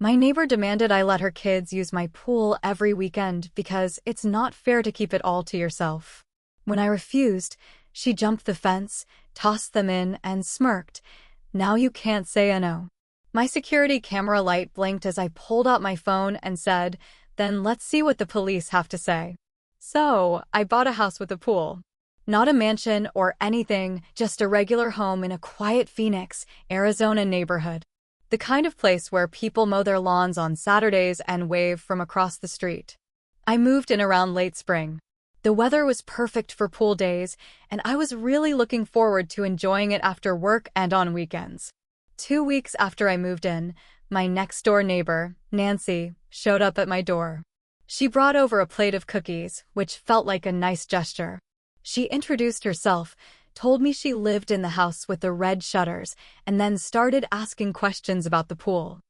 My neighbor demanded I let her kids use my pool every weekend because it's not fair to keep it all to yourself. When I refused, she jumped the fence, tossed them in, and smirked. Now you can't say a no. My security camera light blinked as I pulled out my phone and said, "Then let's see what the police have to say." So, I bought a house with a pool. Not a mansion or anything, just a regular home in a quiet Phoenix, Arizona neighborhood. The kind of place where people mow their lawns on Saturdays and wave from across the street. I moved in around late spring. The weather was perfect for pool days, and I was really looking forward to enjoying it after work and on weekends. 2 weeks after I moved in, my next-door neighbor, Nancy, showed up at my door. She brought over a plate of cookies, which felt like a nice gesture. She introduced herself, told me she lived in the house with the red shutters, and then started asking questions about the pool.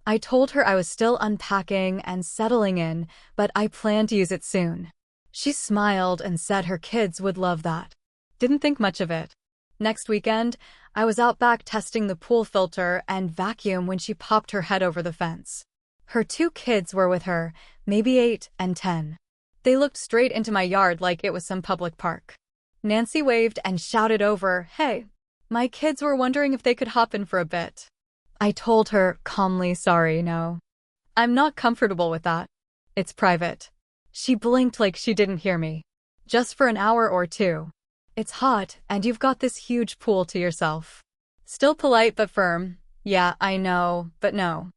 I told her I was still unpacking and settling in, but I planned to use it soon. She smiled and said her kids would love that. Didn't think much of it. Next weekend, I was out back testing the pool filter and vacuum when she popped her head over the fence. Her 2 kids were with her, maybe 8 and 10. They looked straight into my yard like it was some public park. Nancy waved and shouted over, "Hey." My kids were wondering if they could hop in for a bit. I told her calmly, "Sorry, no. I'm not comfortable with that. It's private." She blinked like she didn't hear me. "Just for an hour or 2. It's hot, and you've got this huge pool to yourself." Still polite but firm. "Yeah, I know, but no.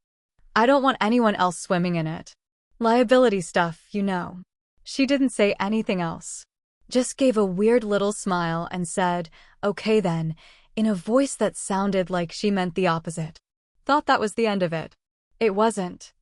I don't want anyone else swimming in it. Liability stuff, you know." She didn't say anything else. Just gave a weird little smile and said, "Okay then," in a voice that sounded like she meant the opposite. Thought that was the end of it. It wasn't.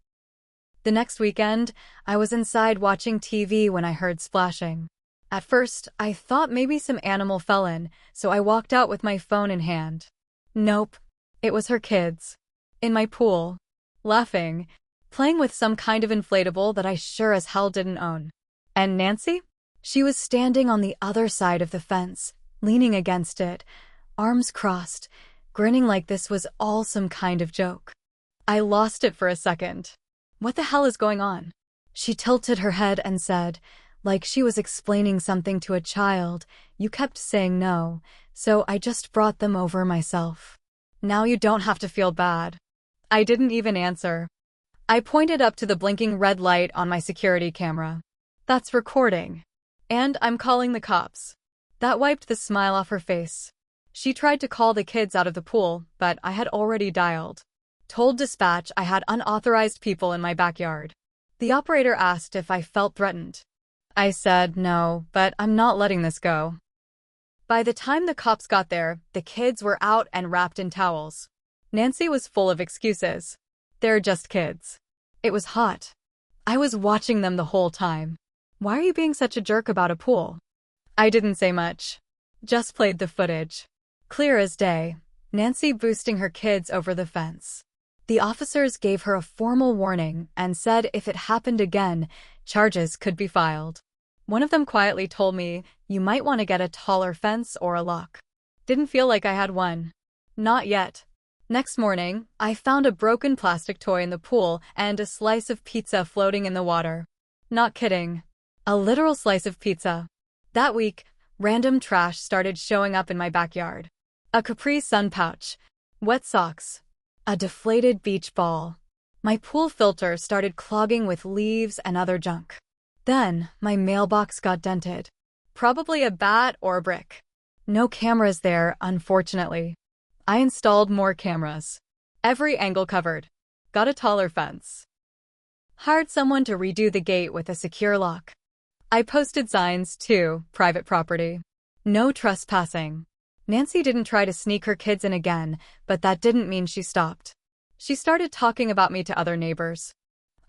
The next weekend, I was inside watching TV when I heard splashing. At first, I thought maybe some animal fell in, so I walked out with my phone in hand. Nope. It was her kids. In my pool. Laughing. Playing with some kind of inflatable that I sure as hell didn't own. And Nancy? She was standing on the other side of the fence, leaning against it, arms crossed, grinning like this was all some kind of joke. I lost it for a second. What the hell is going on? She tilted her head and said, like she was explaining something to a child, "You kept saying no, so I just brought them over myself. Now you don't have to feel bad." I didn't even answer. I pointed up to the blinking red light on my security camera. "That's recording. And I'm calling the cops." That wiped the smile off her face. She tried to call the kids out of the pool, but I had already dialed. Told dispatch I had unauthorized people in my backyard. The operator asked if I felt threatened. I said no, but I'm not letting this go. By the time the cops got there, the kids were out and wrapped in towels. Nancy was full of excuses. They're just kids. It was hot. I was watching them the whole time. "Why are you being such a jerk about a pool?" I didn't say much. Just played the footage. Clear as day. Nancy boosting her kids over the fence. The officers gave her a formal warning and said if it happened again, charges could be filed. One of them quietly told me, "You might want to get a taller fence or a lock." Didn't feel like I had one. Not yet. Next morning, I found a broken plastic toy in the pool and a slice of pizza floating in the water. Not kidding. A literal slice of pizza. That week, random trash started showing up in my backyard. A Capri Sun pouch. Wet socks. A deflated beach ball. My pool filter started clogging with leaves and other junk. Then, my mailbox got dented. Probably a bat or a brick. No cameras there, unfortunately. I installed more cameras. Every angle covered. Got a taller fence. Hired someone to redo the gate with a secure lock. I posted signs, too, private property. No trespassing. Nancy didn't try to sneak her kids in again, but that didn't mean she stopped. She started talking about me to other neighbors.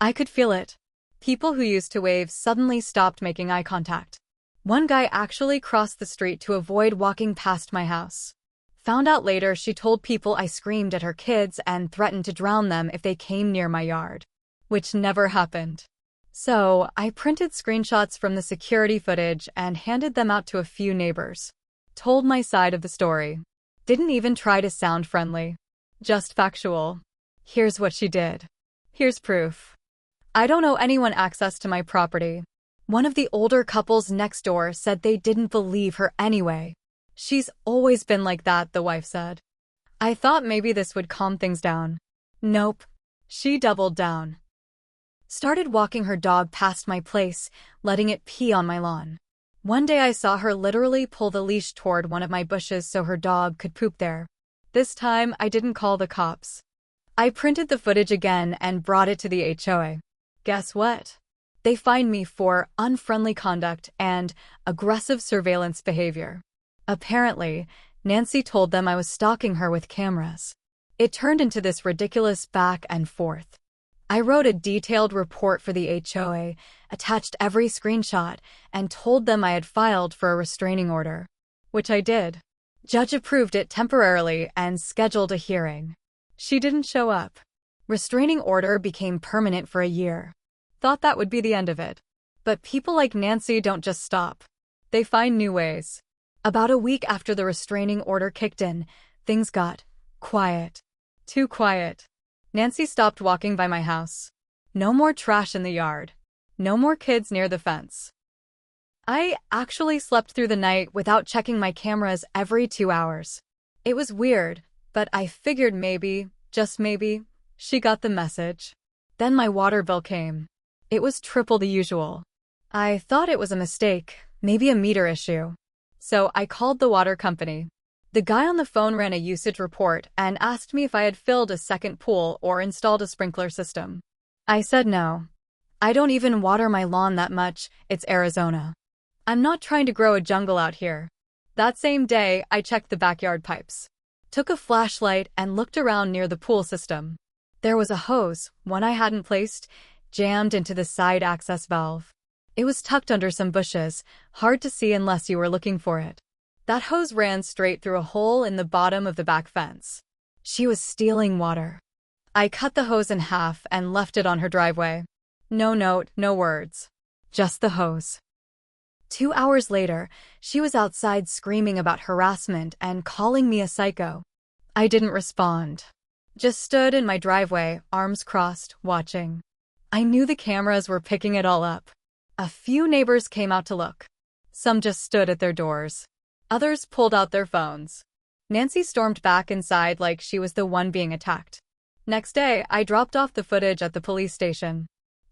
I could feel it. People who used to wave suddenly stopped making eye contact. One guy actually crossed the street to avoid walking past my house. Found out later she told people I screamed at her kids and threatened to drown them if they came near my yard. Which never happened. So, I printed screenshots from the security footage and handed them out to a few neighbors. Told my side of the story. Didn't even try to sound friendly. Just factual. Here's what she did. Here's proof. I don't owe anyone access to my property. One of the older couples next door said they didn't believe her anyway. She's always been like that, the wife said. I thought maybe this would calm things down. Nope. She doubled down. Started walking her dog past my place, letting it pee on my lawn. One day I saw her literally pull the leash toward one of my bushes so her dog could poop there. This time, I didn't call the cops. I printed the footage again and brought it to the HOA. Guess what? They fined me for unfriendly conduct and aggressive surveillance behavior. Apparently, Nancy told them I was stalking her with cameras. It turned into this ridiculous back and forth. I wrote a detailed report for the HOA, attached every screenshot, and told them I had filed for a restraining order. Which I did. Judge approved it temporarily and scheduled a hearing. She didn't show up. Restraining order became permanent for a year. Thought that would be the end of it. But people like Nancy don't just stop. They find new ways. About a week after the restraining order kicked in, things got quiet. Too quiet. Nancy stopped walking by my house. No more trash in the yard. No more kids near the fence. I actually slept through the night without checking my cameras every 2 hours. It was weird, but I figured maybe, just maybe, she got the message. Then my water bill came. It was triple the usual. I thought it was a mistake, maybe a meter issue. So I called the water company. The guy on the phone ran a usage report and asked me if I had filled a second pool or installed a sprinkler system. I said no. I don't even water my lawn that much, it's Arizona. I'm not trying to grow a jungle out here. That same day, I checked the backyard pipes. Took a flashlight and looked around near the pool system. There was a hose, one I hadn't placed, jammed into the side access valve. It was tucked under some bushes, hard to see unless you were looking for it. That hose ran straight through a hole in the bottom of the back fence. She was stealing water. I cut the hose in half and left it on her driveway. No note, no words. Just the hose. 2 hours later, she was outside screaming about harassment and calling me a psycho. I didn't respond. Just stood in my driveway, arms crossed, watching. I knew the cameras were picking it all up. A few neighbors came out to look. Some just stood at their doors. Others pulled out their phones. Nancy stormed back inside like she was the one being attacked. Next day, I dropped off the footage at the police station.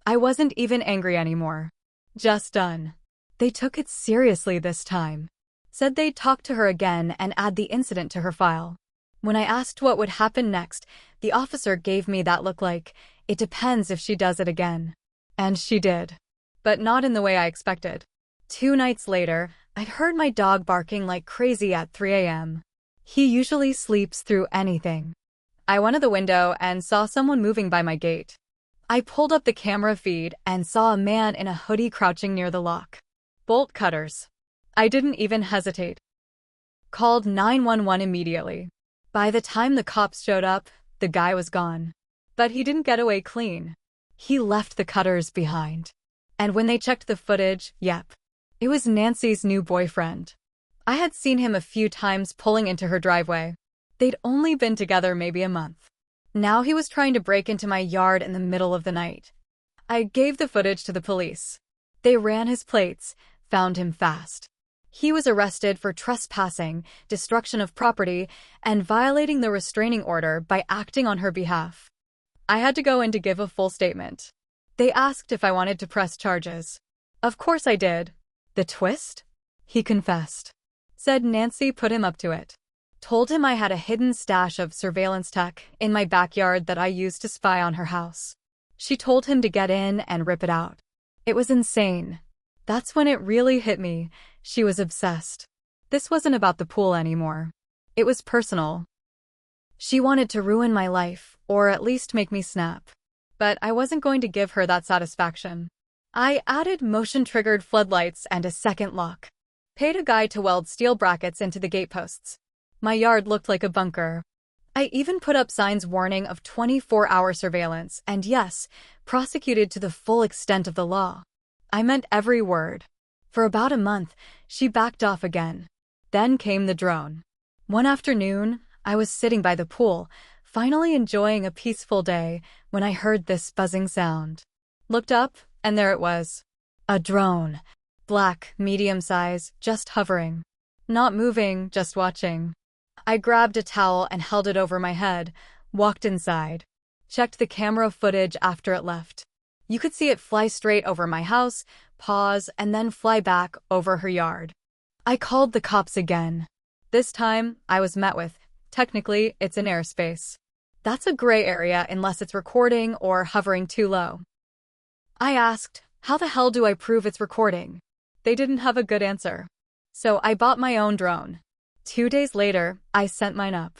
I wasn't even angry anymore. Just done. They took it seriously this time. Said they'd talk to her again and add the incident to her file. When I asked what would happen next, the officer gave me that look like, it depends if she does it again. And she did. But not in the way I expected. 2 nights later, I'd heard my dog barking like crazy at 3 a.m. He usually sleeps through anything. I went to the window and saw someone moving by my gate. I pulled up the camera feed and saw a man in a hoodie crouching near the lock. Bolt cutters. I didn't even hesitate. Called 911 immediately. By the time the cops showed up, the guy was gone. But he didn't get away clean. He left the cutters behind. And when they checked the footage, yep. It was Nancy's new boyfriend. I had seen him a few times pulling into her driveway. They'd only been together maybe a month. Now he was trying to break into my yard in the middle of the night. I gave the footage to the police. They ran his plates, found him fast. He was arrested for trespassing, destruction of property, and violating the restraining order by acting on her behalf. I had to go in to give a full statement. They asked if I wanted to press charges. Of course I did. The twist? He confessed. Said Nancy put him up to it. Told him I had a hidden stash of surveillance tech in my backyard that I used to spy on her house. She told him to get in and rip it out. It was insane. That's when it really hit me. She was obsessed. This wasn't about the pool anymore. It was personal. She wanted to ruin my life, or at least make me snap. But I wasn't going to give her that satisfaction. I added motion-triggered floodlights and a second lock. Paid a guy to weld steel brackets into the gateposts. My yard looked like a bunker. I even put up signs warning of 24-hour surveillance and, yes, prosecuted to the full extent of the law. I meant every word. For about a month, she backed off again. Then came the drone. One afternoon, I was sitting by the pool, finally enjoying a peaceful day when I heard this buzzing sound. Looked up, and there it was. A drone. Black, medium size, just hovering. Not moving, just watching. I grabbed a towel and held it over my head, walked inside. Checked the camera footage after it left. You could see it fly straight over my house, pause, and then fly back over her yard. I called the cops again. This time, I was met with, technically, it's in airspace. That's a gray area unless it's recording or hovering too low. I asked, how the hell do I prove it's recording? They didn't have a good answer. So I bought my own drone. 2 days later, I sent mine up.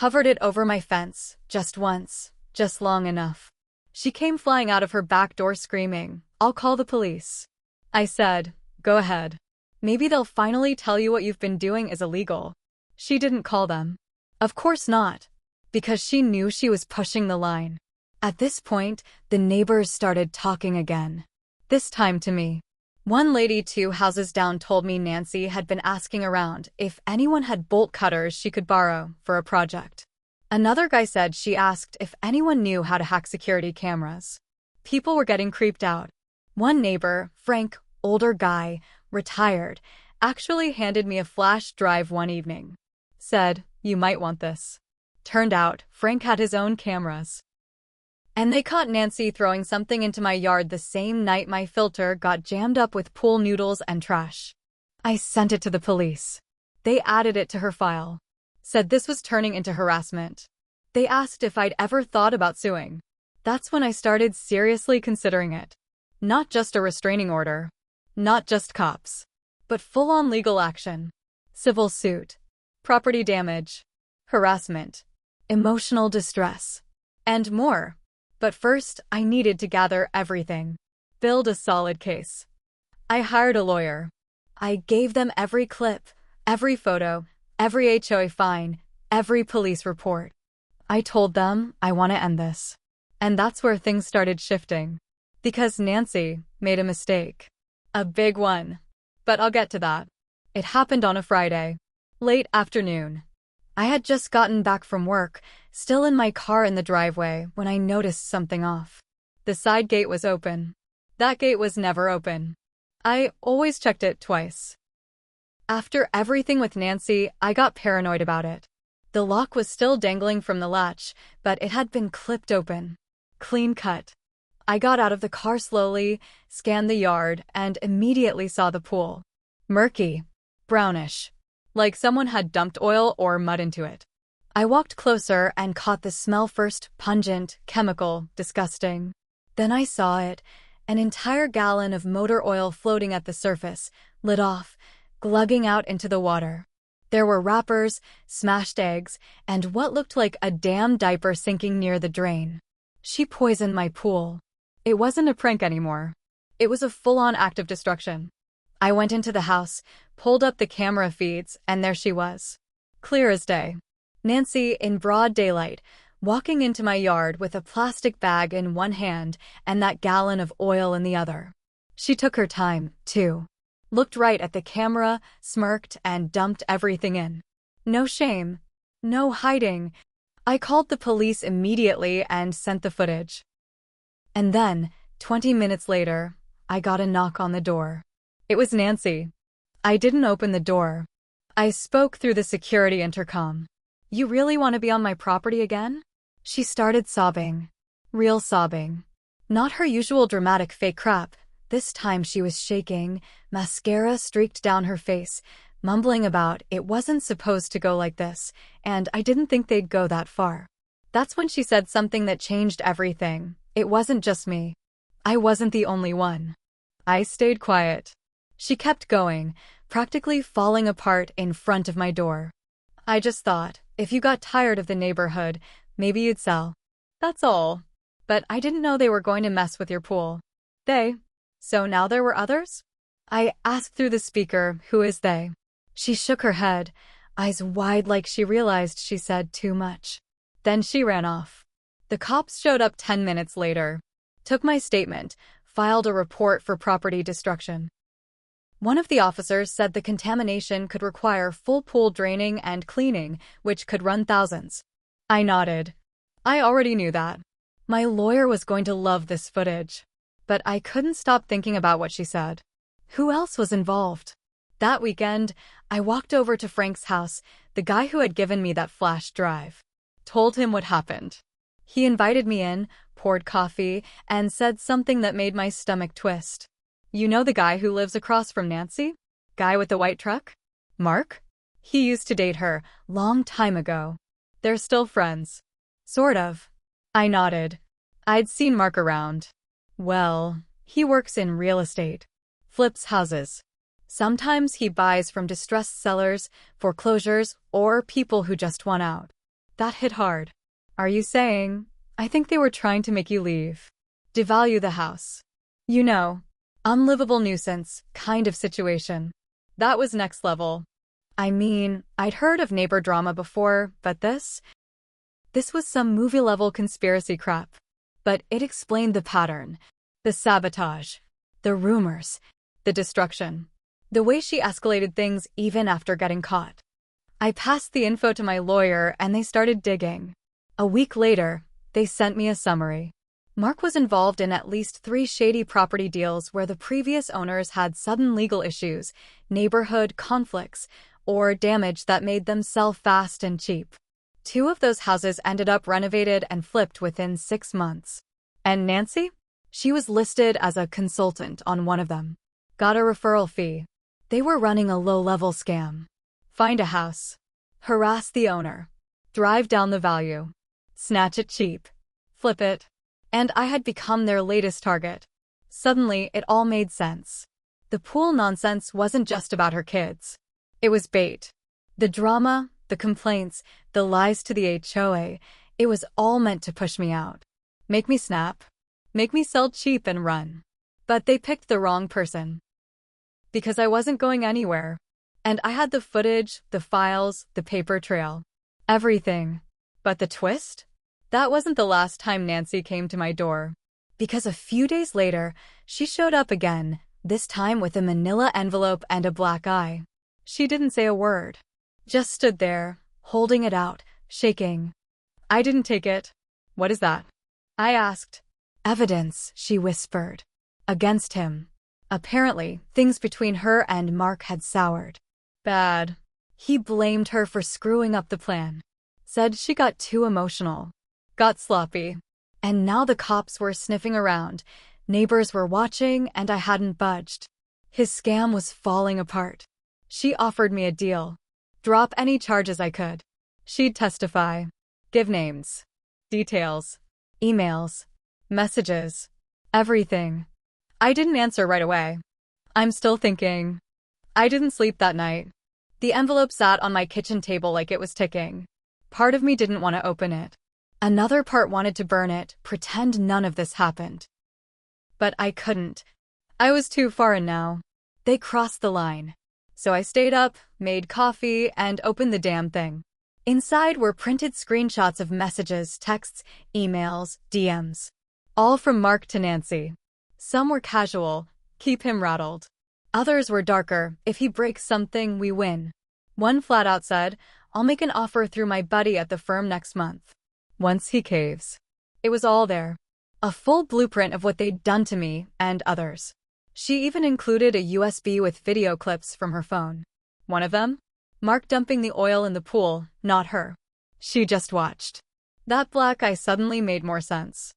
Hovered it over my fence, just once, just long enough. She came flying out of her back door screaming, "I'll call the police." I said, "Go ahead. Maybe they'll finally tell you what you've been doing is illegal." She didn't call them. Of course not, because she knew she was pushing the line. At this point, the neighbors started talking again. This time to me. One lady 2 houses down told me Nancy had been asking around if anyone had bolt cutters she could borrow for a project. Another guy said she asked if anyone knew how to hack security cameras. People were getting creeped out. One neighbor, Frank, older guy, retired, actually handed me a flash drive one evening. Said, "You might want this." Turned out, Frank had his own cameras. And they caught Nancy throwing something into my yard the same night my filter got jammed up with pool noodles and trash. I sent it to the police. They added it to her file. Said this was turning into harassment. They asked if I'd ever thought about suing. That's when I started seriously considering it. Not just a restraining order. Not just cops. But full-on legal action. Civil suit. Property damage. Harassment. Emotional distress. And more. But first, I needed to gather everything. Build a solid case. I hired a lawyer. I gave them every clip, every photo, every HOA fine, every police report. I told them I want to end this. And that's where things started shifting. Because Nancy made a mistake. A big one. But I'll get to that. It happened on a Friday. Late afternoon. I had just gotten back from work, still in my car in the driveway, when I noticed something off. The side gate was open. That gate was never open. I always checked it twice. After everything with Nancy, I got paranoid about it. The lock was still dangling from the latch, but it had been clipped open. Clean cut. I got out of the car slowly, scanned the yard, and immediately saw the pool. Murky. Brownish. Like someone had dumped oil or mud into it. I walked closer and caught the smell first, pungent, chemical, disgusting. Then I saw it, an entire gallon of motor oil floating at the surface, lit off, glugging out into the water. There were wrappers, smashed eggs, and what looked like a damn diaper sinking near the drain. She poisoned my pool. It wasn't a prank anymore. It was a full-on act of destruction. I went into the house, pulled up the camera feeds, and there she was. Clear as day. Nancy, in broad daylight, walking into my yard with a plastic bag in one hand and that gallon of oil in the other. She took her time, too. Looked right at the camera, smirked, and dumped everything in. No shame. No hiding. I called the police immediately and sent the footage. And then, 20 minutes later, I got a knock on the door. It was Nancy. I didn't open the door. I spoke through the security intercom. "You really want to be on my property again?" She started sobbing. Real sobbing. Not her usual dramatic fake crap. This time she was shaking, mascara streaked down her face, mumbling about it wasn't supposed to go like this, and I didn't think they'd go that far. That's when she said something that changed everything. It wasn't just me. I wasn't the only one. I stayed quiet. She kept going, practically falling apart in front of my door. "I just thought, if you got tired of the neighborhood, maybe you'd sell. That's all. But I didn't know they were going to mess with your pool." "They? So now there were others?" I asked through the speaker, "Who is they?" She shook her head, eyes wide like she realized she said too much. Then she ran off. The cops showed up 10 minutes later. Took my statement, filed a report for property destruction. One of the officers said the contamination could require full pool draining and cleaning, which could run thousands. I nodded. I already knew that. My lawyer was going to love this footage. But I couldn't stop thinking about what she said. Who else was involved? That weekend, I walked over to Frank's house, the guy who had given me that flash drive. Told him what happened. He invited me in, poured coffee, and said something that made my stomach twist. You know the guy who lives across from Nancy? Guy with the white truck? Mark? He used to date her, long time ago. They're still friends. Sort of. I nodded. I'd seen Mark around. Well, he works in real estate. Flips houses. Sometimes he buys from distressed sellers, foreclosures, or people who just want out. That hit hard. Are you saying, I think they were trying to make you leave? Devalue the house. You know, unlivable nuisance kind of situation. That was next level. I mean, I'd heard of neighbor drama before, but this was some movie-level conspiracy crap. But it explained the pattern, the sabotage, the rumors, the destruction, the way she escalated things even after getting caught. I passed the info to my lawyer and they started digging. A week later, they sent me a summary. Mark was involved in at least 3 shady property deals where the previous owners had sudden legal issues, neighborhood conflicts, or damage that made them sell fast and cheap. 2 of those houses ended up renovated and flipped within 6 months. And Nancy? She was listed as a consultant on one of them. Got a referral fee. They were running a low-level scam. Find a house. Harass the owner. Drive down the value. Snatch it cheap. Flip it. And I had become their latest target. Suddenly, it all made sense. The pool nonsense wasn't just about her kids. It was bait. The drama, the complaints, the lies to the HOA, it was all meant to push me out. Make me snap. Make me sell cheap and run. But they picked the wrong person. Because I wasn't going anywhere. And I had the footage, the files, the paper trail. Everything. But the twist? That wasn't the last time Nancy came to my door. Because a few days later, she showed up again, this time with a manila envelope and a black eye. She didn't say a word. Just stood there, holding it out, shaking. I didn't take it. What is that? I asked. Evidence, she whispered. Against him. Apparently, things between her and Mark had soured. Bad. He blamed her for screwing up the plan. Said she got too emotional. Got sloppy. And now the cops were sniffing around. Neighbors were watching, and I hadn't budged. His scam was falling apart. She offered me a deal. Drop any charges I could. She'd testify. Give names. Details. Emails. Messages. Everything. I didn't answer right away. I'm still thinking. I didn't sleep that night. The envelope sat on my kitchen table like it was ticking. Part of me didn't want to open it. Another part wanted to burn it, pretend none of this happened. But I couldn't. I was too far in now. They crossed the line. So I stayed up, made coffee, and opened the damn thing. Inside were printed screenshots of messages, texts, emails, DMs. All from Mark to Nancy. Some were casual, keep him rattled. Others were darker, if he breaks something, we win. One flat out said, I'll make an offer through my buddy at the firm next month. Once he caves. It was all there. A full blueprint of what they'd done to me and others. She even included a USB with video clips from her phone. One of them? Mark dumping the oil in the pool, not her. She just watched. That black eye suddenly made more sense.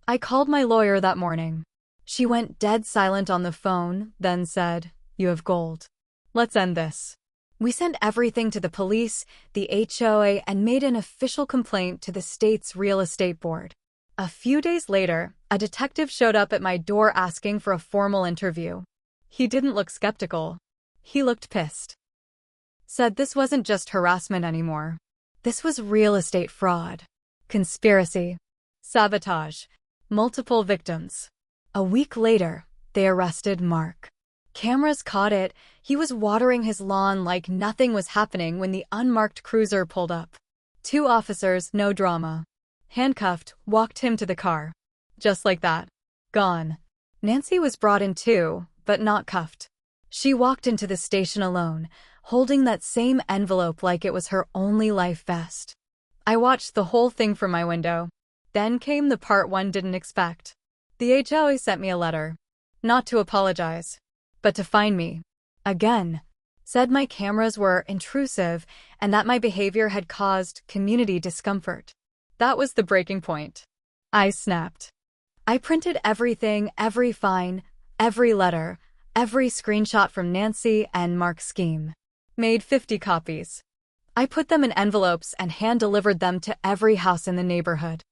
I called my lawyer that morning. She went dead silent on the phone, then said, You have gold. Let's end this. We sent everything to the police, the HOA, and made an official complaint to the state's real estate board. A few days later, a detective showed up at my door asking for a formal interview. He didn't look skeptical. He looked pissed. Said this wasn't just harassment anymore. This was real estate fraud. Conspiracy. Sabotage. Multiple victims. A week later, they arrested Mark. Cameras caught it. He was watering his lawn like nothing was happening when the unmarked cruiser pulled up. 2 officers, no drama. Handcuffed, walked him to the car. Just like that. Gone. Nancy was brought in too, but not cuffed. She walked into the station alone, holding that same envelope like it was her only life vest. I watched the whole thing from my window. Then came the part one didn't expect. The HOA sent me a letter. Not to apologize, but to fine me. Again. Said my cameras were intrusive and that my behavior had caused community discomfort. That was the breaking point. I snapped. I printed everything, every fine, every letter, every screenshot from Nancy and Mark's scheme. Made 50 copies. I put them in envelopes and hand-delivered them to every house in the neighborhood.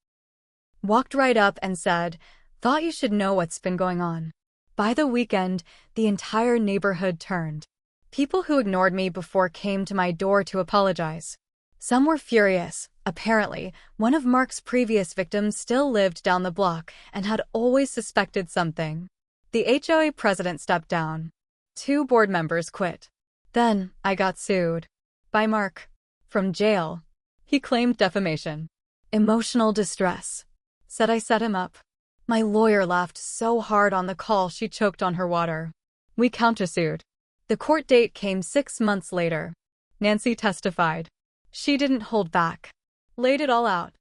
Walked right up and said, "Thought you should know what's been going on." By the weekend, the entire neighborhood turned. People who ignored me before came to my door to apologize. Some were furious. Apparently, one of Mark's previous victims still lived down the block and had always suspected something. The HOA president stepped down. 2 board members quit. Then, I got sued. By Mark. From jail. He claimed defamation. Emotional distress. Said I set him up. My lawyer laughed so hard on the call she choked on her water. We countersued. The court date came 6 months later. Nancy testified. She didn't hold back. Laid it all out.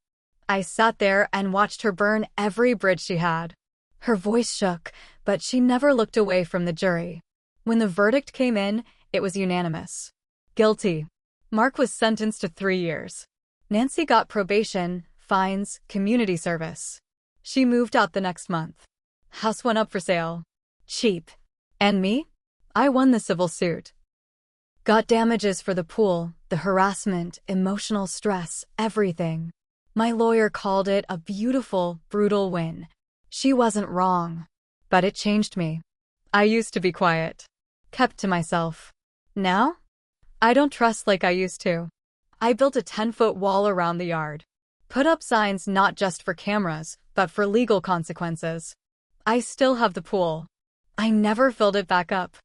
I sat there and watched her burn every bridge she had. Her voice shook, but she never looked away from the jury. When the verdict came in, it was unanimous. Guilty. Mark was sentenced to 3 years. Nancy got probation, fines, community service. She moved out the next month. House went up for sale. Cheap. And me? I won the civil suit. Got damages for the pool, the harassment, emotional stress, everything. My lawyer called it a beautiful, brutal win. She wasn't wrong. But it changed me. I used to be quiet. Kept to myself. Now? I don't trust like I used to. I built a 10-foot wall around the yard. Put up signs not just for cameras, but for legal consequences. I still have the pool. I never filled it back up.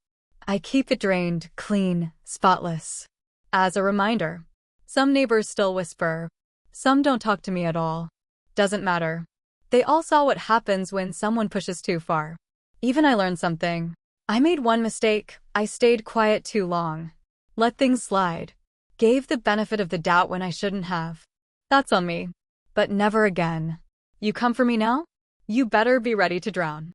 I keep it drained, clean, spotless. As a reminder. Some neighbors still whisper. Some don't talk to me at all. Doesn't matter. They all saw what happens when someone pushes too far. Even I learned something. I made one mistake. I stayed quiet too long. Let things slide. Gave the benefit of the doubt when I shouldn't have. That's on me. But never again. You come for me now? You better be ready to drown.